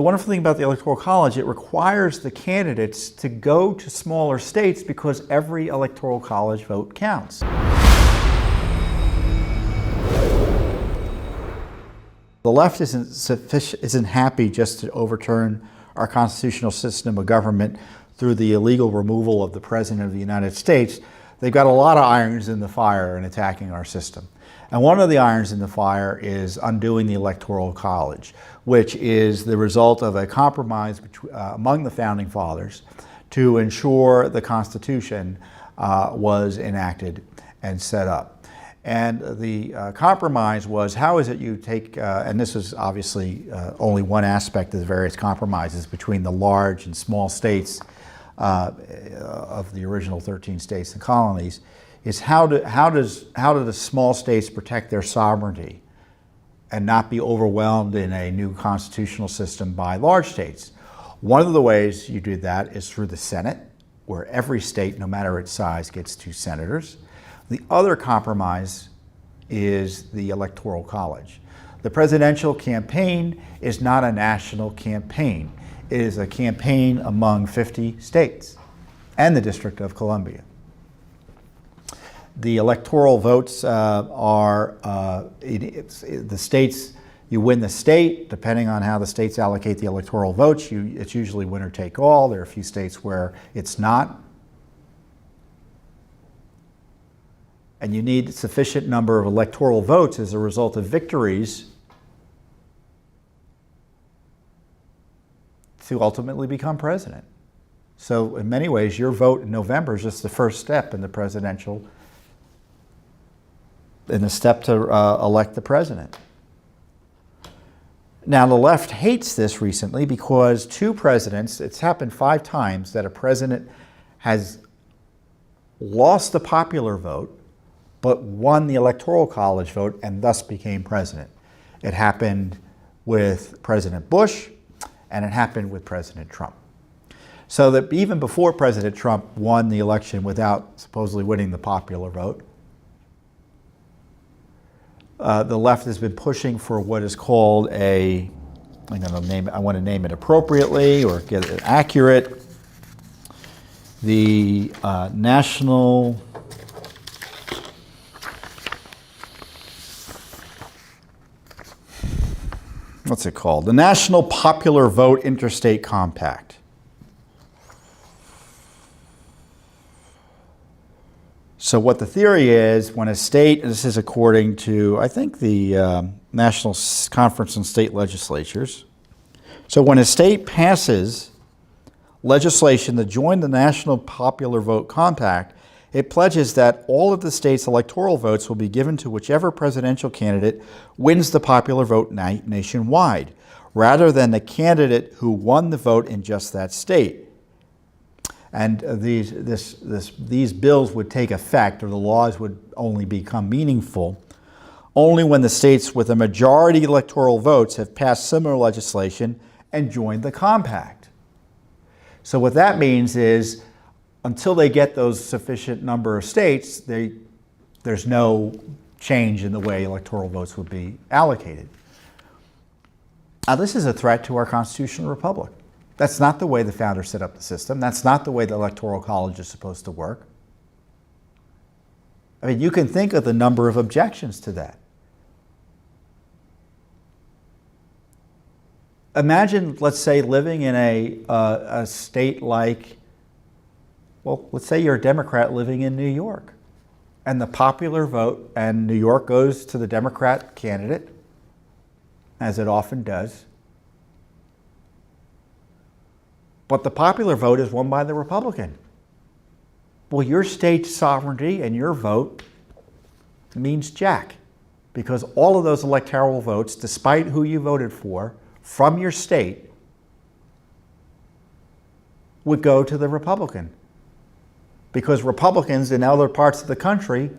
wonderful thing about the Electoral College, it requires the candidates to go to smaller states because every Electoral College vote counts. The left isn't happy just to overturn our constitutional system of government through the illegal removal of the President of the United States. They've got a lot of irons in the fire in attacking our system. And one of the irons in the fire is undoing the Electoral College, which is the result of a compromise among the Founding Fathers to ensure the Constitution was enacted and set up. And the compromise was, how is it you take, and this is obviously only one aspect of the various compromises between the large and small states of the original 13 states and colonies, is how do the small states protect their sovereignty and not be overwhelmed in a new constitutional system by large states? One of the ways you do that is through the Senate, where every state, no matter its size, gets 2 senators. The other compromise is the Electoral College. The presidential campaign is not a national campaign. It is a campaign among 50 states and the District of Columbia. The electoral votes are the states. You win the state, depending on how the states allocate the electoral votes. It's usually winner take all. There are a few states where it's not. And you need a sufficient number of electoral votes as a result of victories to ultimately become president. So in many ways, your vote in November is just the first step in the presidential, in the step to elect the president. Now, the left hates this recently because 2 presidents, it's happened 5 times that a president has lost the popular vote but won the Electoral College vote and thus became president. It happened with President Bush, and it happened with President Trump. So that even before President Trump won the election without supposedly winning the popular vote, the left has been pushing for what is called I want to name it appropriately or get it accurate, the National what's it called? The National Popular Vote Interstate Compact. So what the theory is, when a state, and this is according to, I think, the National Conference on State Legislatures. So when a state passes legislation to join the National Popular Vote Compact, it pledges that all of the state's electoral votes will be given to whichever presidential candidate wins the popular vote nationwide, rather than the candidate who won the vote in just that state. And these bills would take effect, or the laws would only become meaningful, only when the states with a majority electoral votes have passed similar legislation and joined the compact. So what that means is, until they get those sufficient number of states, there's no change in the way electoral votes would be allocated. Now, this is a threat to our constitutional republic. That's not the way the founders set up the system. That's not the way the Electoral College is supposed to work. I mean, you can think of the number of objections to that. Imagine, let's say, living in a state like, well, let's say you're a Democrat living in New York, and the popular vote, and New York goes to the Democrat candidate, as it often does, but the popular vote is won by the Republican. Well, your state's sovereignty and your vote means jack, because all of those electoral votes, despite who you voted for, from your state, would go to the Republican. Because Republicans in other parts of the country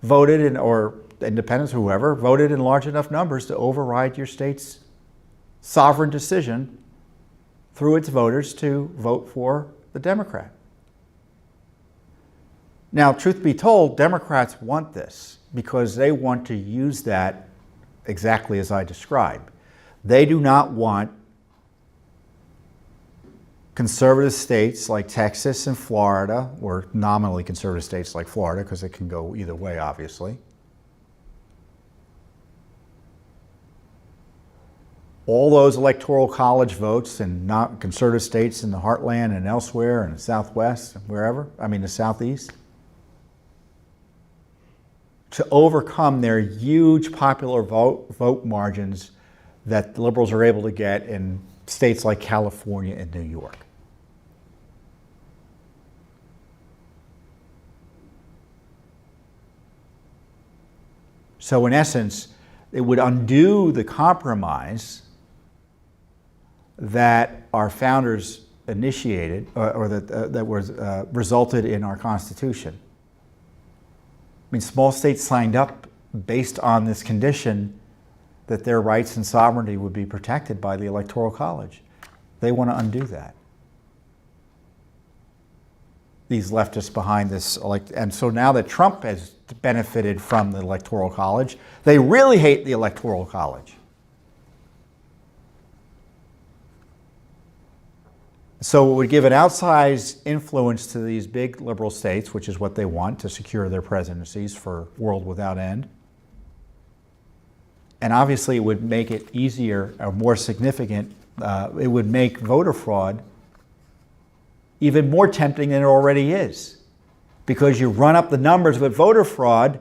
voted or independents, whoever, voted in large enough numbers to override your state's sovereign decision through its voters to vote for the Democrat. Now, truth be told, Democrats want this because they want to use that exactly as I described. They do not want conservative states like Texas and Florida, or nominally conservative states like Florida, because it can go either way, obviously. All those electoral college votes in not conservative states in the heartland and elsewhere, and the Southwest, and wherever, I mean the Southeast, to overcome their huge popular vote margins that liberals are able to get in states like California and New York. So in essence, it would undo the compromise that our founders initiated, or that was resulted in our Constitution. I mean, small states signed up based on this condition that their rights and sovereignty would be protected by the Electoral College. They want to undo that. These leftists behind this, and so now that Trump has benefited from the Electoral College, they really hate the Electoral College. So it would give an outsized influence to these big liberal states, which is what they want to secure their presidencies for world without end. And obviously it would make it easier or more significant. It would make voter fraud even more tempting than it already is, because you run up the numbers with voter fraud,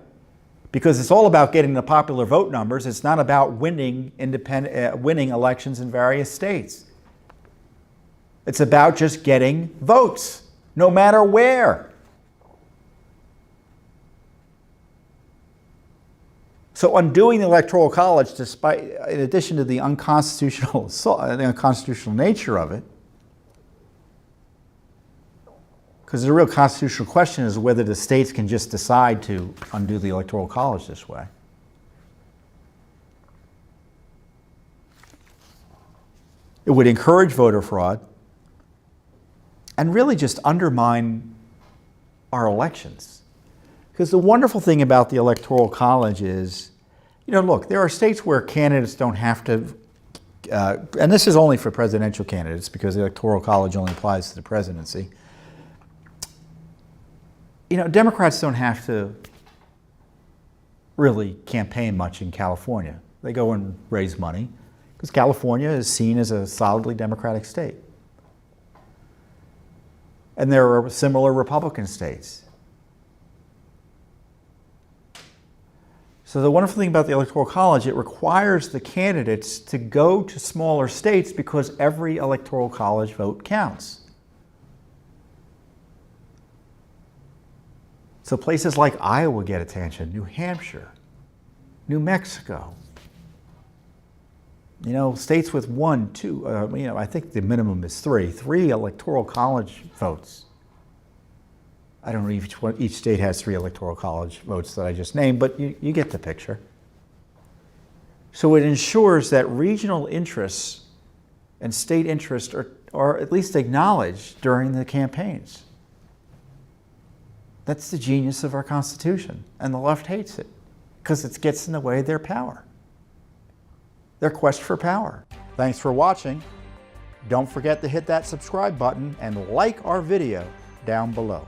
because it's all about getting the popular vote numbers. It's not about winning elections in various states. It's about just getting votes, no matter where. So undoing the Electoral College, in addition to the unconstitutional nature of it, because the real constitutional question is whether the states can just decide to undo the Electoral College this way. It would encourage voter fraud and really just undermine our elections. Because the wonderful thing about the Electoral College is, look, there are states where candidates don't have to, and this is only for presidential candidates because the Electoral College only applies to the presidency. Democrats don't have to really campaign much in California. They go and raise money because California is seen as a solidly Democratic state. And there are similar Republican states. So the wonderful thing about the Electoral College, it requires the candidates to go to smaller states because every Electoral College vote counts. So places like Iowa get attention, New Hampshire, New Mexico. States with 1, 2, I think the minimum is 3 Electoral College votes. I don't know if each state has 3 Electoral College votes that I just named, but you get the picture. So it ensures that regional interests and state interests are at least acknowledged during the campaigns. That's the genius of our Constitution, and the left hates it because it gets in the way of their power, their quest for power. Thanks for watching. Don't forget to hit that subscribe button and like our video down below.